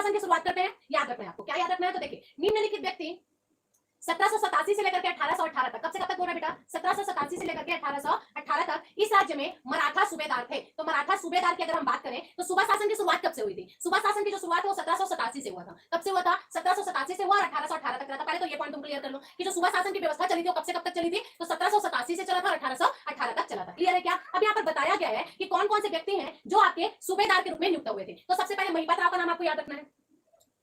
शासन की शुरुआत करते हैं, याद रखना है आपको, क्या याद रखना है, तो देखिए निम्नलिखित व्यक्ति 1787 से लेकर के 1818 तक, कब से कब तक बोल रहा है बेटा, 1787 से लेकर के 1818 तक इस राज्य में मराठा सूबेदार थे। तो मराठा सूबेदार की अगर हम बात करें तो सूबा शासन की शुरुआत कब से हुई थी, सूबा शासन की जो शुरुआत है वो 1787 से हुआ था। कब से हुआ था, 1787 से हुआ और 1818 तक रहा था। पहले तो ये पॉइंट तुम क्लियर कर लो कि जो सूबा शासन की व्यवस्था चली थी वो कब से कब तक चली थी, तो 1787 से चला था और 1818 तक चला था। क्लियर है क्या। अब यहाँ पर बताया गया है कि कौन कौन से व्यक्ति हैं जो आपके सूबेदार के रूप में नियुक्त हुए थे। तो सबसे पहले महिपत राव का नाम आपको याद रखना है,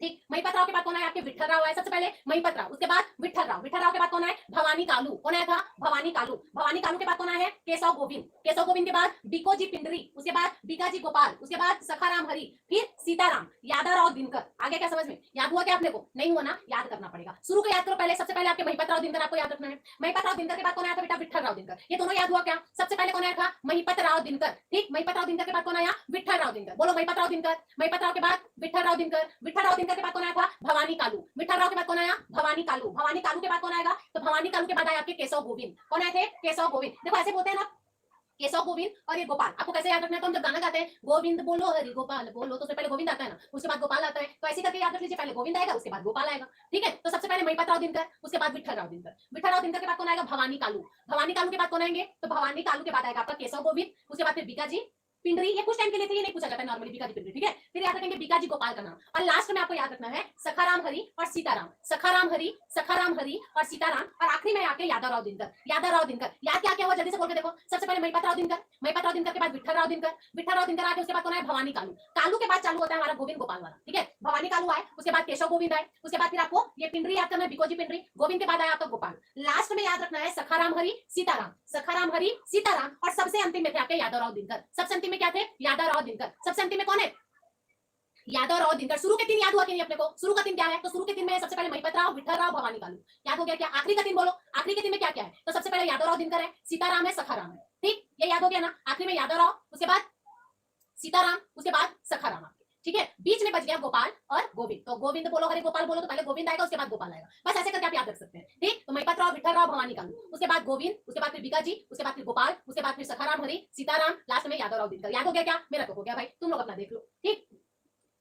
ठीक। महिपत राव के बाद कौन है, आपके विठल राव है। सबसे पहले महिपत राव, उसके बाद विठल राव, विठल राव के बाद कौन है, भवानी कालू, कौन आया था, भवानी कालू, भवानी कालू के बाद कौन आया है, केशव गोविंद, केशव गोविंद के बाद बीकोजी पिंडरी, उसके बाद बीकाजी गोपाल, उसके बाद सखाराम हरि, फिर सीताराम, यादवराव दिनकर। आगे क्या समझ में, याद हुआ क्या आपने को, नहीं हुआ ना, याद करना पड़ेगा, शुरू को याद करो पहले। सबसे पहले आपके महिपत राव दिनकर आपको याद रखना है। महिपत राव दिनकर के बाद कौन आया था बेटा, विठल राव दिनकर। ये दोनों याद हुआ क्या, सबसे पहले कौन आया था, महिपत राव दिनकर, ठीक। महिपत राव दिनकर के बाद कौन आया, विठल राव दिनकर। बोलो महिपत राव दिनकर, महिपत राव के बाद विठल राव दिनकर, विठल राव दिनकर के बाद कौन आया था, भवानी कालू, विठल राव के बाद कौन आया, भवानी कालू, भवानी कालू के बाद कौन आएगा, तो भवानी कालू के बाद आया आपके केशव गोविंद। कौन आए थे, केशव गोविंद। देखो ऐसे बोलते हैं ना, केशव गोविंद और ये गोपाल। आपको कैसे याद रखना है, तो हम जब गाना गाते हैं गोविंद बोलो हरि गोपाल बोलो, तो उससे पहले गोविंद आता है ना, उसके बाद गोपाल आता है। तो ऐसे करके याद रख लीजिए, पहले गोविंद आएगा, उसके बाद गोपाल आएगा, ठीक है। तो सबसे पहले महिपत राव दिनकर, उसके बाद विठल राव दिनकर, विठल राव दिनकर के बाद कौन आएगा, भवानी कालू, भवानी कालू के बाद कौन आएंगे, तो भवानी कालू के बाद आएगा आपका केशव गोविंद, उसके बाद फिर बीकाजी पिंडरी। ये कुछ टाइम के लिए थे, ये नहीं पूछा जाता नॉर्मली, बीकाजी पिंडरी, ठीक है। फिर याद रखेंगे बीकाजी गोपाल का नाम, और लास्ट में आपको याद रखना है सखाराम हरि और सीताराम, सखाराम हरि, सखाराम हरि और सीताराम, और आखिरी में आके यादवराव दिनकर, यादवराव दिनकर। याद क्या क्या हुआ, जल्दी से बोल के देखो। सबसे पहले महिपत राव दिनकर, महिपत राव दिनकर के बाद विठल राव दिनकर, विठल राव दिनकर आके उसके बाद कौन है, भवानी कालू, कालू के बाद चालू होता है हमारा गोविंद गोपाल वाला, ठीक है। भवानी कालू आए, उसके बाद केशव गोविंद आए, उसके बाद फिर आपको ये पिंडरी याद करना है, बिकोजी पिंडरी, गोविंद के बाद आया आपका गोपाल, लास्ट में याद रखना है सखाराम हरि सीताराम, सखाराम हरि सीताराम, और सबसे अंतिम में थे आपके यादवराव दिनकर। सबसे अंतिम में क्या थे, यादवराव दिनकर। सबसे अंतिम में कौन है, यादवराव दिनकर। शुरू के तीन याद हुआ कि नहीं अपने को, शुरू का तीन क्या है, तो शुरू के तीन में सबसे पहले महिपत राव, विठल राव, भवानी कालू, याद हो गया क्या। आखिरी का तीन बोलो, आखिरी के तीन में क्या क्या है, तो सबसे पहले यादवराव दिनकर है, सीताराम है, सखाराम है, ठीक। ये याद हो गया ना। आखिरी में यादवराव, उसके बाद सीताराम, उसके बाद सखाराम, ठीक है। बीच में बच गया गोपाल और गोविंद। तो गोविंद बोलो हरे गोपाल बोलो, तो पहले गोविंद आएगा, उसके बाद गोपाल आएगा। बस ऐसे करके आप याद रख सकते हैं, ठीक। तो महिपत राव, विठल राव, भवानी कालू, उसके बाद गोविंद, उसके बाद फिर बीकाजी, उसके बाद फिर गोपाल, उसके बाद फिर सखाराम हरि, सीताराम, लास्ट में यादवराव दिनकर। याद हो गया क्या, मेरा तो हो गया भाई, तुम लोग अपना देख लो, ठीक।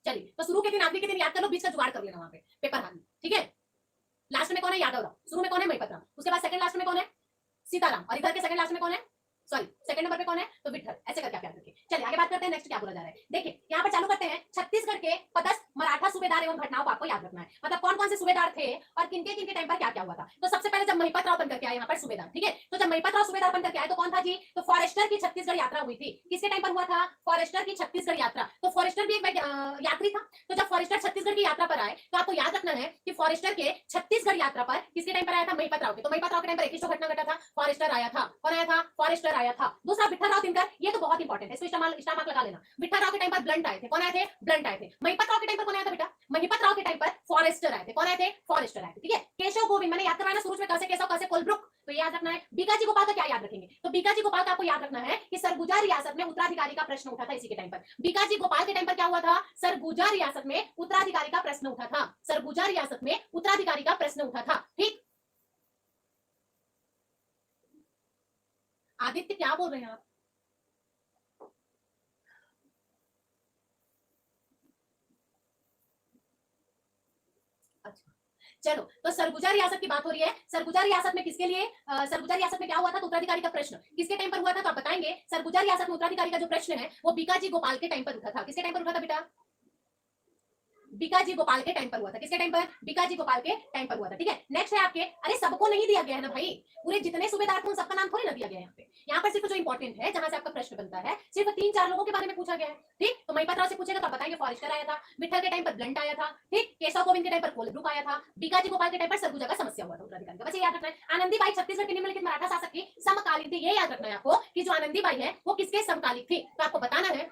चलिए, तो शुरू के दिन आखिरी के दिन याद कर लो, बीच का जुगाड़ कर लेना वहां पे पेपर हाथ में, ठीक है। लास्ट में कौन है, यादवराव, शुरू में कौन है, महिपत राव, उसके बाद सेकंड लास्ट में कौन है, सीताराम, और इधर के सेकंड लास्ट में कौन है, सॉरी सेकंड नंबर पे कौन है, तो विठल। ऐसे करके आप याद रखिए। चलिए आगे बात करते हैं, नेक्स्ट क्या बोला जा रहा है। देखिए यहाँ पर चालू करते हैं, छत्तीसगढ़ के पदस्थ मराठा सूबेदार एवं घटनाओं को आपको याद रखना है, मतलब कौन कौन से सूबेदार थे और किनके किनके टाइम पर क्या क्या हुआ था। तो सबसे पहले जब महिपत राव बनकर के आए यहाँ पर सूबेदार, ठीक है। तो जब महिपत राव सूबेदार बनकर के आए तो कौन था जी, तो फॉरेस्टर की छत्तीसगढ़ यात्रा हुई थी। किसके टाइम पर हुआ था, फॉरेस्टर की छत्तीसगढ़ यात्रा। तो फॉरेस्टर भी एक यात्री था। तो जब फॉरेस्टर छत्तीसगढ़ की यात्रा पर आए तो आपको याद रखना है कि फॉरेस्टर के छत्तीसगढ़ यात्रा पर किसके टाइम पर आया था, महिपत राव के। तो महिपत राव के टाइम पर एक घटना घटा था, फॉरेस्टर आया था। कौन आया था, फॉरेस्टर आया था। दूसरा विठल राव दिनकर, ये तो बहुत इंपॉर्टेंट है, इसको स्टार मार्क लगा लेना। विठल राव के टाइम पर ब्लंट आए थे। कौन आए थे, ब्लंट आए थे। महिपत राव के टाइम पर कौन आया था बेटा, महिपत राव के टाइम पर फॉरेस्टर आए थे। कौन आए थे, फॉरेस्टर आए थे, ठीक है। केशव गोविंद मैंने याद करवाया शुरू में, कैसे केशव कैसे कोलब्रुक, तो याद रखना है। बीकाजी गोपाल का क्या याद रखेंगे, तो बीकाजी गोपाल का आपको याद रखना है कि सरगुजा रियासत में उत्तराधिकारी का प्रश्न उठा था इसी के टाइम पर। बीकाजी गोपाल के टाइम पर क्या हुआ था, सरगुजा रियासत में उत्तराधिकारी का प्रश्न उठा था, सरगुजा रियासत में उत्तराधिकारी का प्रश्न उठा था, ठीक। आदित्य क्या बोल रहे हैं आप, अच्छा चलो। तो सरगुजा रियासत की बात हो रही है। सरगुजा रियासत में किसके लिए, सरगुजा रियासत में क्या हुआ था, तो उत्तराधिकारी का प्रश्न किसके टाइम पर हुआ था, तो आप बताएंगे। सरगुजा रियासत में उत्तराधिकारी का जो प्रश्न है वो बीकाजी गोपाल के टाइम पर उठा था। किसके टाइम पर उठा था बेटा, बीकाजी गोपाल के टाइम पर हुआ था। किसके टाइम पर, बीकाजी गोपाल के टाइम पर हुआ था, ठीक है। नेक्स्ट है आपके, अरे सबको नहीं दिया गया है ना भाई, पूरे जितने सूबेदार थे उन सबका नाम थोड़ी ना दिया गया है यहाँ पे। यहाँ पर सिर्फ जो इंपॉर्टेंट है, जहां से आपका प्रश्न बनता है, सिर्फ 3-4 लोगों के बारे में पूछा गया है, ठीक। तो महिपत राव से पूछेगा तो आप बताएंगे फॉरेस्टर आया था, विठल के टाइम पर ब्लंट आया था, ठीक। केशव गोविंद के टाइम पर कोलब्रुक आया था, बीकाजी गोपाल के टाइम पर सरगुजा का समस्या हुआ था उत्तराधिकारी का। बस ये याद रखना है। आनंदीबाई छत्तीसगढ़ की निम्नलिखित मराठा शासक की समकालीन थी। ये याद रखना है आपको कि जो आनंदीबाई है वो किसके समकालिक थी, तो आपको बताना है,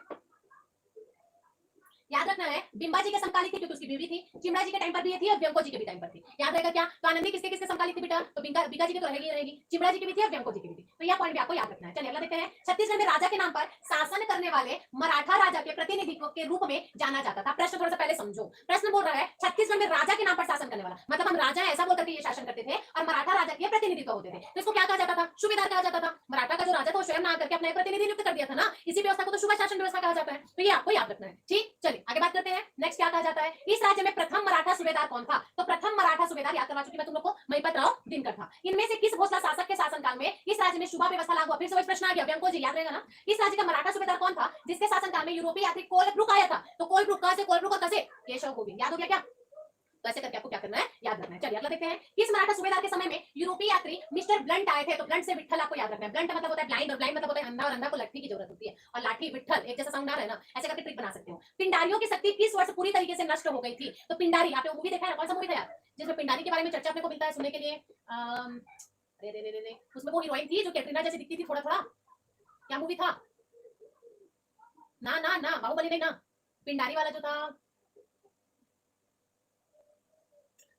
याद रखना है। बिंबा के समकालिक थी क्योंकि उसकी बीवी थी। चिमड़ा जी के टाइम पर भी ये थी और व्यंको जी के भी टाइम पर थी। याद रहेगा क्या, तो आनंदी किसके किसके समकालिक थी बेटा, तो बिंगा जी की तो रहेगी रहेगी, चिमड़ा जी की भी थी और व्यंको जी की भी थी। तो यह पॉइंट भी आपको याद रखना है। चलिए अगला देखते हैं। छत्तीसगढ़ में राजा के नाम पर शासन करने वाले मराठा राजा के प्रतिनिधित्व के रूप में जाना जाता था। प्रश्न थोड़ा सा पहले समझो। प्रश्न बोल रहा है छत्तीसगढ़ में राजा के नाम पर शासन करने वाला, मतलब हम राजा ऐसा बोल करके ये शासन करते थे और मराठा राजा के प्रतिनिधित्व होते थे, तो इसको क्या कहा जाता था? सूबेदार कहा जाता था। मराठा का जो राजा था वो स्वयं ना आकर के अपना एक प्रतिनिधि नियुक्त कर दिया था ना, इसी व्यवस्था को तो सूबा शासन व्यवस्था कहा जाता है। तो ये आपको याद रखना है। ठीक, चलिए आगे बात करते हैं। नेक्स्ट क्या कहा जाता है? इस राज्य में प्रथम मराठा सूबेदार कौन था? तो प्रथम मराठा सूबेदार याद करवा चुकी मैं तुम लोग को, महिपत राव दिनकर था। इनमें से किस भोसला शासक के शासनकाल में इस राज्य में सूबा व्यवस्था लागू हुआ? फिर से वही प्रश्न आ गया, व्यंको जी याद रहेगा ना। इस राज्य का मराठा सूबेदार कौन था जिसके शासनकाल में यूरोपीय यात्री कोलब्रुक आया था? तो कोलब्रुक कहां से? कोलब्रुक और कैसे? केशव गोविंद। याद हो गया क्या? तो ऐसे करके आपको क्या करना है? याद रखना है। चलिए अगला देखते हैं। किस मराठा सूबेदार के समय में यूरोपीय यात्री मिस्टर ब्लंट आए थे? तो ब्लंट से विट्ठल आपको याद रखना है। ब्लंट मतलब होता है ब्लाइंड, और ब्लाइंड मतलब होता है अंधा, और अंधा को लाठी की जरूरत होती है, और लाठी विट्ठल एक जैसा साउंड आ रहा है ना, ऐसे करके ट्रिक बना सकते हो। पिंडारियों की शक्ति किस वर्ष पूरी तरीके से नष्ट हो गई थी? तो पिंडारी आपने मूवी देखा है? कौन सा मूवी था यार जिसमें पिंडारी के बारे में चर्चा अपने को मिलता है सुनने के लिए? अरे रे रे रे रे, उसमें वो हीरोइन थी जो कैटरीना जैसी दिखती थी थोड़ा थोड़ा, क्या मूवी था? ना ना ना, बाहुबली नहीं ना, पिंडारी वाला जो था,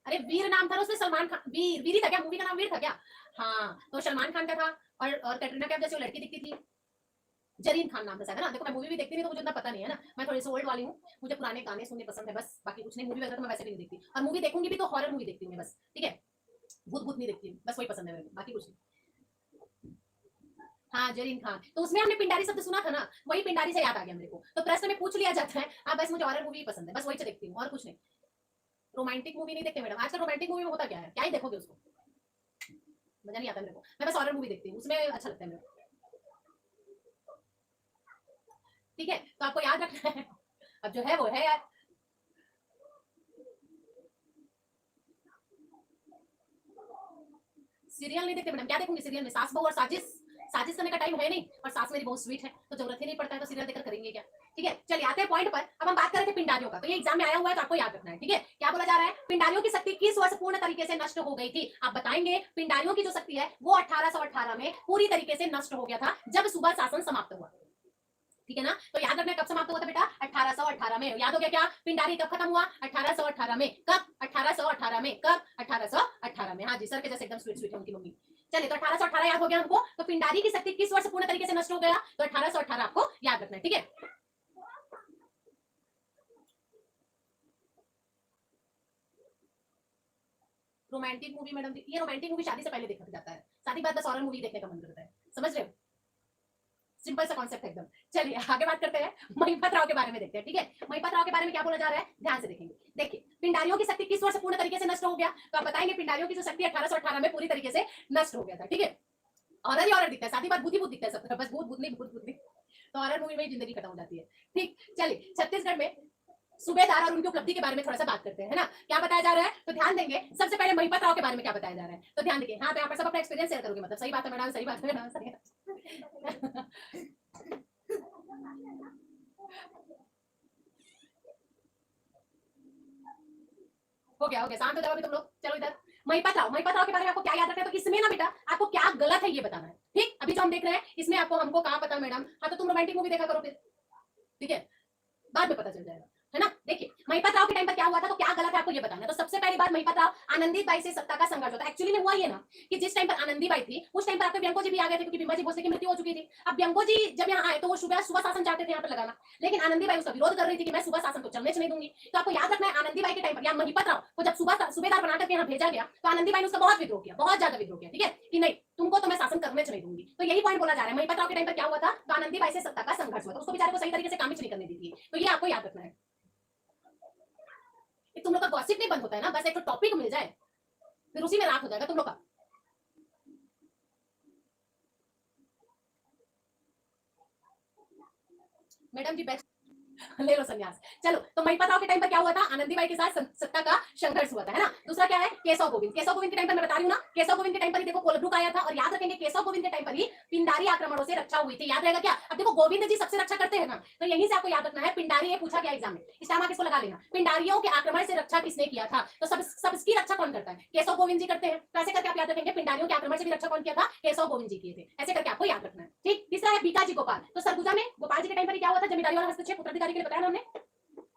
अरे वीर नाम था उसमें, सलमान खान, वीर वीरी था क्या? मूवी का नाम वीर था क्या? हाँ, तो सलमान खान का था, और कैटरीना कैफ जैसे वो लड़की दिखती थी, जरीन खान नाम था शायद, है ना। देखो मैं मूवी भी देखती नहीं तो मुझे इतना पता नहीं है ना, मैं थोड़ी सी ओल्ड वाली हूँ, मुझे पुराने गाने सुनने पसंद है बस, बाकी कुछ नहीं। मूवी वगैरह तो मैं वैसे भी नहीं देखती, और मूवी देखूंगी भी तो हॉरर मूवी देखती हूँ बस, ठीक है, भूत भूत नहीं देखती, बस वही पसंद है मेरे को, बाकी कुछ नहीं। हाँ जरीन खान, तो उसमें हमने पिंडारी शब्द सुना था ना, वही पिंडारी से याद आ गया मेरे को, तो प्रश्न में पूछ लिया जाता है। हाँ बस मुझे हॉरर मूवी पसंद है, बस वही से देखती हूँ और कुछ नहीं। रोमांटिक मूवी नहीं देखते मैडम, आजकल रोमांटिक मूवी में होता क्या है, क्या ही देखोगे उसको, मजा नहीं आता मेरे को, मैं बस हॉरर मूवी देखती हूँ, उसमें अच्छा लगता है मेरे को। ठीक है, तो आपको याद रखना है, अब जो है वो है यार। सीरियल नहीं देखते मैडम, क्या देखूंगी सीरियल में? सास बहू और साजिश, साजिश करने का टाइम है नहीं, और सास मेरी बहुत स्वीट है तो जरूरत ही नहीं पड़ता है, तो सीरियल देखकर करेंगे क्या। ठीक है, चलिए आते हैं पॉइंट पर। अब हम बात कर रहे थे पिंडारियों का, तो ये एग्जाम में आया हुआ है तो आपको याद रखना है। ठीक है, क्या बोला जा रहा है? पिंडारियों की शक्ति किस वर्ष पूर्ण तरीके से नष्ट हो गई थी? आप बताएंगे पिंडारियों की जो शक्ति है वो 1818 में पूरी तरीके से नष्ट हो गया था, जब सूबा शासन समाप्त हुआ। ठीक है ना, तो याद रखना कब समाप्त हुआ था बेटा? 1818 में। याद हो गया क्या? पिंडारी कब खत्म हुआ? 1818 में। कब? 1818 में। कब? 1818 में। हाँ जी, सर के जैसे एकदम स्वीट स्वीट है उनकी मम्मी। चलिए, तो 1818 याद हो गया हमको। तो पिंडारी की शक्ति किस वर्ष पूर्ण तरीके से नष्ट हो गया? तो 1818 आपको याद रखना है। ठीक है, रोमांटिक मूवी मैडम, ये रोमांटिक मूवी शादी से पहले देखा जाता है, शादी बाद बस हॉरर मूवी देखने का मन करता है, समझ रहे हो? सिंपल सा कॉन्सेप्ट है एकदम। चलिए आगे बात करते हैं, महिपत राव के बारे में देखते हैं। ठीक है, महिपत राव के बारे में क्या बोला जा रहा है, ध्यान से देखेंगे। देखिए, पिंडारियों की शक्ति किस वर्ष पूर्ण तरीके से नष्ट हो गया? तो आप बताएंगे पिंडारियों की जो शक्ति 1818 में पूरी तरीके से नष्ट हो गया था। ठीक है, ऑर्डर ही ऑर्डर दिखता है, साथ ही बात भूत ही भूत दिखता है सब, बस भूत भूत नहीं, भूत भूत नहीं, तो ऑर्डर मूवी में जिंदगी खत्म हो जाती है। ठीक, चलिए छत्तीसगढ़ में सूबेदार और उनकी उपलब्धि के बारे में थोड़ा सा बात करते हैं, है ना। क्या बताया जा रहा है? तो ध्यान देंगे, सबसे पहले महिपत राव के बारे में क्या बताया जा रहा है, तो ध्यान देखिए। हाँ, तो यहाँ पर सब अपना एक्सपीरियंस शेयर करोगे, मतलब सही बात है मैडम, सही बात है मैडम, सही हो गया, शांत हो जाओ अभी तुम लोग। चलो इधर, महिपत राव, महिपत राव के बारे में आपको क्या याद रखना है? तो इसमें ना बेटा आपको क्या गलत है ये बताना है। ठीक, अभी जो हम देख रहे हैं इसमें आपको हमको कहाँ पता मैडम? हाँ, तो तुम रोमांटिक मूवी देखा करो फिर, ठीक है, बाद में पता चल जाएगा, है ना। देखिए, महिपत राव के टाइम पर क्या हुआ था, तो क्या गलत है आपको ये बताना है। तो सबसे पहली बात, महिपत राव आनंदीबाई से सत्ता का संघर्ष होता है। एक्चुअली में हुआ ये ना कि जिस टाइम पर आनंदीबाई थी उस टाइम पर आपके व्यंको जी भी आ गए थे, क्योंकि बिम्बाजी भोसले की मृत्यु हो चुकी थी। अब व्यंको जी जब यहाँ आए तो वो सुबह सुबह शासन चाहते थे यहाँ पर लगाना, लेकिन आनंदीबाई उसका विरोध कर रही थी कि मैं सुबह शासन को चलने नहीं दूंगी। तो आपको याद रखना है, आनंदीबाई के टाइम पर या महिपत राव को जब सूबेदार बनाकर यहाँ भेजा गया तो आनंदीबाई ने उसका बहुत विद्रोह किया, बहुत ज्यादा विद्रोह किया। ठीक है, कि नहीं तुमको तो मैं शासन करने नहीं दूंगी। तो यही पॉइंट बोला जा रहा है, महिपत राव के टाइम पर क्या हुआ था, तो आनंदीबाई से सत्ता का संघर्ष हुआ, तो उसको बेचारे को सही तरीके से काम नहीं करने दी थी। तो ये आपको याद रखना है। तुम लोग का गॉसिप नहीं बंद होता है ना, बस एक तो टॉपिक मिल जाए फिर उसी में रात हो जाएगा तुम लोग का। मैडम जी बेस्ट ले लो संन्यास। चलो, तो महिपत राव के टाइम पर क्या हुआ था, आनंदीबाई के साथ सत्ता का संघर्ष हुआ था, है ना। दूसरा क्या है, केशव गोविंद। केशव गोविंद के टाइम पर मैं बता रही हूँ ना, केशव गोविंद के टाइम पर ही देखो कोलब्रुक आया था, और याद रखेंगे केशव गोविंद के टाइम पर ही पिंडारी आक्रमणों से रक्षा हुई थी, याद रहेगा क्या। अब देखो गोविंद जी सबसे रक्षा करते हैं ना, तो यहीं से आपको याद रखना है, पिंडारी, ये पूछा गया एग्जाम में, इस टाइम आप इसको लगा लेना, पिंडारियों के आक्रमण से रक्षा किसने किया था? तो सबकी रक्षा कौन करता है? केशव गोविंद जी करते हैं। तो ऐसे करके आप याद रखेंगे, पिंडारियों के आक्रमण से भी रक्षा कौन किया था? केशव गोविंद जी किए थे। ऐसे करके आपको याद रखना है। ठीक, तीसरा है बीकाजी गोपाल। तो सरगुजा में गोपाल जी के टाइम पर क्या हुआ था, जमींदारी वाला हस्तक्षेप उत्तराधिकारी के लिए बताया ना हमने।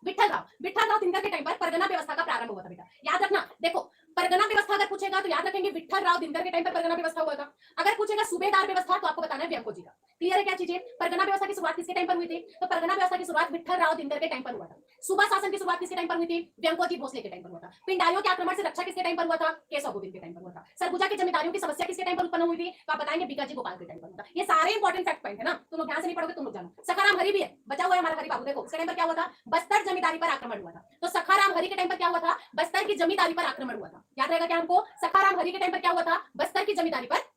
विठल राव दिनकर के टाइम पर परगना व्यवस्था का प्रारंभ हुआ था बेटा, याद रखना। देखो, परगना व्यवस्था अगर पूछेगा तो याद रखेंगे विठल राव दिनकर के टाइम पर परगना व्यवस्था हुआ था। अगर पूछेगा सूबेदार व्यवस्था तो आपको बताना है व्यंकोजी का। क्लियर है क्या चीजें? परगना व्यवस्था की शुरुआत किसके टाइम पर हुई थी? तो परगना व्यवस्था की शुरुआत विठल राव दिनकर के टाइम पर हुआ था। सूबा शासन की शुरुआत किसके टाइम पर हुई थी? व्यंकोजी भोसले के टाइम पर हुआ था। पिंडारियों के आक्रमण से रक्षा किसके टाइम पर हुआ था? केशव गोविंद के टाइम पर हुआ था। सरगुजा की जमींदारियों की समस्या किसके टाइम पर उत्पन्न हुई थी? तो आप बताएंगे बीकाजी गोपाल के टाइम पर हुआ था। ये सारे इंपॉर्टेंट फैक्ट पॉइंट है ना, तुम लोग ध्यान से नहीं पढ़ोगे तुम लोग जानो। सखाराम हरि भी है, बचा हुआ है हमारा हरि बाबू। देखो इसके टाइम पर क्या हुआ था? बस्तर जमींदारी पर आक्रमण हुआ था। तो सखाराम हरि के टाइम पर क्या हुआ था? बस्तर की जमींदारी पर आक्रमण हुआ था। याद रहेगा क्या हमको? सखाराम हरि के टाइम पर क्या हुआ था? बस्तर की जमींदारी पर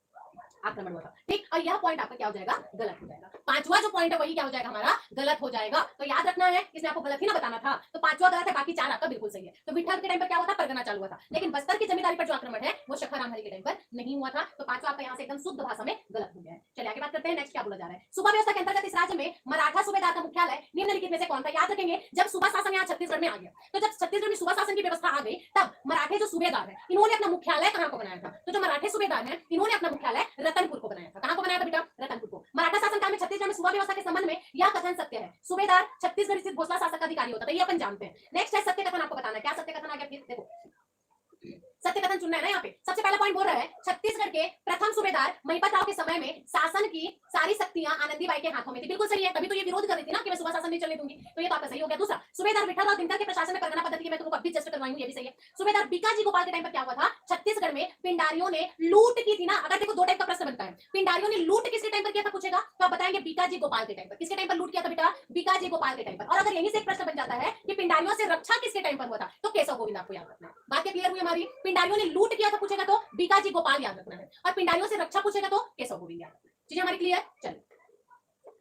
आक्रमण हुआ था। ठीक, और यह पॉइंट आपका क्या हो जाएगा? गलत हो जाएगा। पांचवा जो पॉइंट है वही क्या हो जाएगा हमारा? गलत हो जाएगा। तो याद रखना है, इसमें आपको गलत ही ना बताना था। तो पांचवा गलत है, बाकी चार आपका बिल्कुल सही है। तो विठल के टाइम पर क्या हुआ था? परगना चालू हुआ था। लेकिन बस्तर की जमींदारी पर जो आक्रमण है वो सखाराम हरि के टाइम पर नहीं हुआ था। तो पांचवा आपका यहाँ से एकदम शुद्ध भाषा में गलत हो गया है। चलिए आगे बात करते हैं। नेक्स्ट क्या बोला जा रहा है? सूबा व्यवस्था के अंतर्गत इस राज्य में मराठा सूबेदार का मुख्यालय निम्नलिखित में से कौन था? याद रखेंगे, जब सूबा शासन यहाँ छत्तीसगढ़ में आ गया, तो जब छत्तीसगढ़ में सूबा शासन की व्यवस्था आ गई, तब मराठे जो सूबेदार है इन्होंने अपना मुख्यालय कहाँ को बनाया था? तो जो मराठे सूबेदार है इन्होंने अपना मुख्यालय रतनपुर को बनाया था। कहाँ को बनाया था बेटा? रतनपुर को। मराठा शासन काल में छत्तीसगढ़ में सूबा व्यवस्था के संबंध में यह कथन सत्य है, सूबेदार छत्तीसगढ़ स्थित भोसला शासक का अधिकारी होता था। ये अपन जानते हैं। नेक्स्ट है सत्य कथन। आपको बताना है क्या सत्य कथन आ गया? देखो सत्य कथन चुनना है ना यहाँ पे। सबसे पहला पॉइंट बोल रहा है छत्तीसगढ़ के प्रथम सूबेदार महिपत राव के समय में शासन की सारी शक्तियां आनंदीबाई के हाथों में थी। बिल्कुल सही है, तभी तो ये विरोध कर रही थी ना कि मैं सुबह शासन नहीं चलने दूंगी। तो ये तो आपका सही हो गया। दूसरा, सूबेदार विठल राव दिनकर के प्रशासन में परगना पद्धति की मैं तुमको अभी जस्ट करवाई हूं, ये भी सही है। सूबेदार बीकाजी गोपाल के टाइम पर क्या हुआ था? छत्तीसगढ़ में पिंडारियों ने लूट की थी ना। अगर देखो दो टाइप का प्रश्न बनता है, पिंडारियों ने लूट किसके टाइम पर किया था पूछेगा, तो आप बताएंगे बीकाजी गोपाल के टाइम पर। किसके टाइम पर लूट किया था बेटा? बीकाजी गोपाल के टाइम पर। और अगर यहीं से एक प्रश्न बन जाता है कि पिंडारियों से रक्षा किसके टाइम पर हुआ था, तो केशव गोविंद। आपको याद रखना है। बात क्लियर हुई हमारी? पिंडारियों ने लूट किया था पूछेगा तो बीकाजी गोपाल याद रखना है, और पिंडारियों से रक्षा पूछेगा तो केशव गोविंद याद रखना है। चीजें हमारी क्लियर? चलिए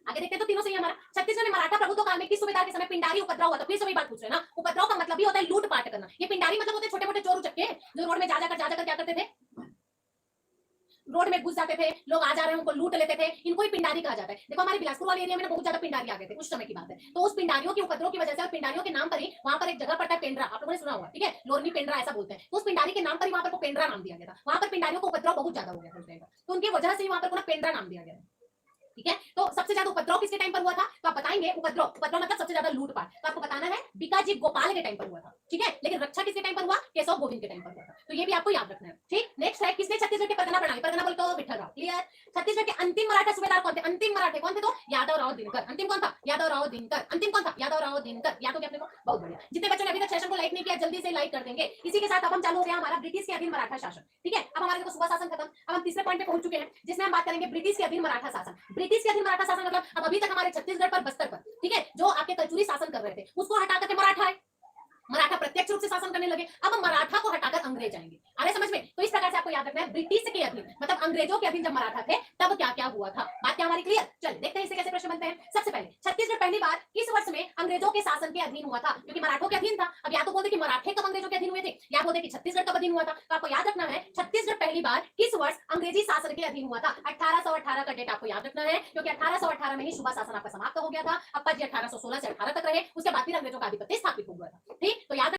आगे देखते हैं। तो तीनों सही है हमारा। छत्तीसगढ़ में मराठा प्रभुत्व काल में किस सूबेदार के समय पिंडारी उपद्रव हुआ था? फिर से वही बात पूछ रहे हैं ना। उपद्रव का मतलब भी होता है लूट पाट करना। ये पिंडारी मतलब होते हैं छोटे मोटे चोर उचक्के जो रोड में जा जाकर क्या करते थे? रोड में घुस जाते थे, लोग आ जा रहे हैं उनको लूट लेते थे। इनको ही पिंडारी कहा जाता है। देखो हमारे बिलासपुर वाले एरिया में बहुत ज्यादा पिंडारी आ गए थे उस समय की बात है। तो उस पिंडारियों के उपद्रव की वजह से और पिंडारियों के नाम पर ही वहां पर एक जगह पड़ता है पेंड्रा, आप लोगों ने सुना होगा, ठीक है, लोरनी पेंड्रा ऐसा बोलते हैं। तो उस पिंडारी के नाम पर ही वहां पर पेंड्रा नाम दिया गया था। वहां पर पिंडारियों को उपद्रव बहुत ज्यादा हो गया था उस टाइम पर, तो उनकी वजह से ही वहां पर पेंड्रा नाम दिया गया। ठीक है, तो सबसे ज्यादा उपद्रव किसके टाइम पर हुआ था? तो आप बताएंगे उपद्रव मतलब सबसे ज्यादा लूटपाट। तो आपको बताना है बीकाजी गोपाल के टाइम पर हुआ था। ठीक है, लेकिन रक्षा किसके टाइम पर हुआ? केशव गोविंद के टाइम पर हुआ था। तो ये भी आपको याद रखना है। ठीक, नेक्स्ट है किसने छत्तीसगढ़ के परगना प्रणाली, परगना बोलते हो विठल राव। क्लियर? छत्तीसगढ़ के अंतिम मराठा सूबेदार कौन थे? अंतिम मराठे कौन थे? तो यादव राव दिनकर। अंतिम कौन था? यादव राव दिनकर। अंतिम कौन था? यादव राव दिनकर। याद हो गया अपने को? बहुत बढ़िया। जितने बच्चों ने अभी तक सेशन को लाइक नहीं किया जल्दी से लाइक कर देंगे। इसी के साथ अब हम चालू हो गया हमारा ब्रिटिश के अधीन मराठा शासन। ठीक है, अब हमारे देखो सूबा शासन खत्म। अब हम तीसरे पॉइंट पे पहुंच चुके हैं जिसमें हम बात करेंगे ब्रिटिश के अधीन मराठा शासन। ब्रिटिश के अधीन मराठा शासन मतलब अब अभी तक हमारे छत्तीसगढ़ पर, बस्तर पर, ठीक है, जो आपके कलचुरी शासन कर रहे थे उसको हटा करके मराठा है, मराठा प्रत्यक्ष रूप से शासन करने लगे। अब मराठा को हटाकर अंग्रेज आएंगे। आ रहे समझ में? तो इस प्रकार से आपको याद रखना है ब्रिटिश के अधीन मतलब अंग्रेजों के अधीन जब मराठा थे तब क्या क्या हुआ था। बात क्या हमारी क्लियर? चल देखते हैं इससे कैसे प्रश्न बनते हैं। सबसे पहले छत्तीसगढ़ पहली बार किस वर्ष में अंग्रेजों के शासन के अधीन हुआ था? क्योंकि मराठों के अधीन था। अब या तो बोलते कि मराठे कब अंग्रेजों के अधीन हुए थे, या बोलते कि छत्तीसगढ़ कब अधीन हुआ था। तो आपको याद रखना है छत्तीसगढ़ पहली बार किस वर्ष अंग्रेजी शासन के अधीन हुआ था। 1818 का डेट आपको याद रखना है, क्योंकि 1818 में ही सूबा शासन आपका समाप्त हो गया था। अप्पा जी 1816 से 18 तक रहे, उसके बाद फिर अंग्रेजों का आधिपत्य स्थापित हुआ था। ठीक, तो याद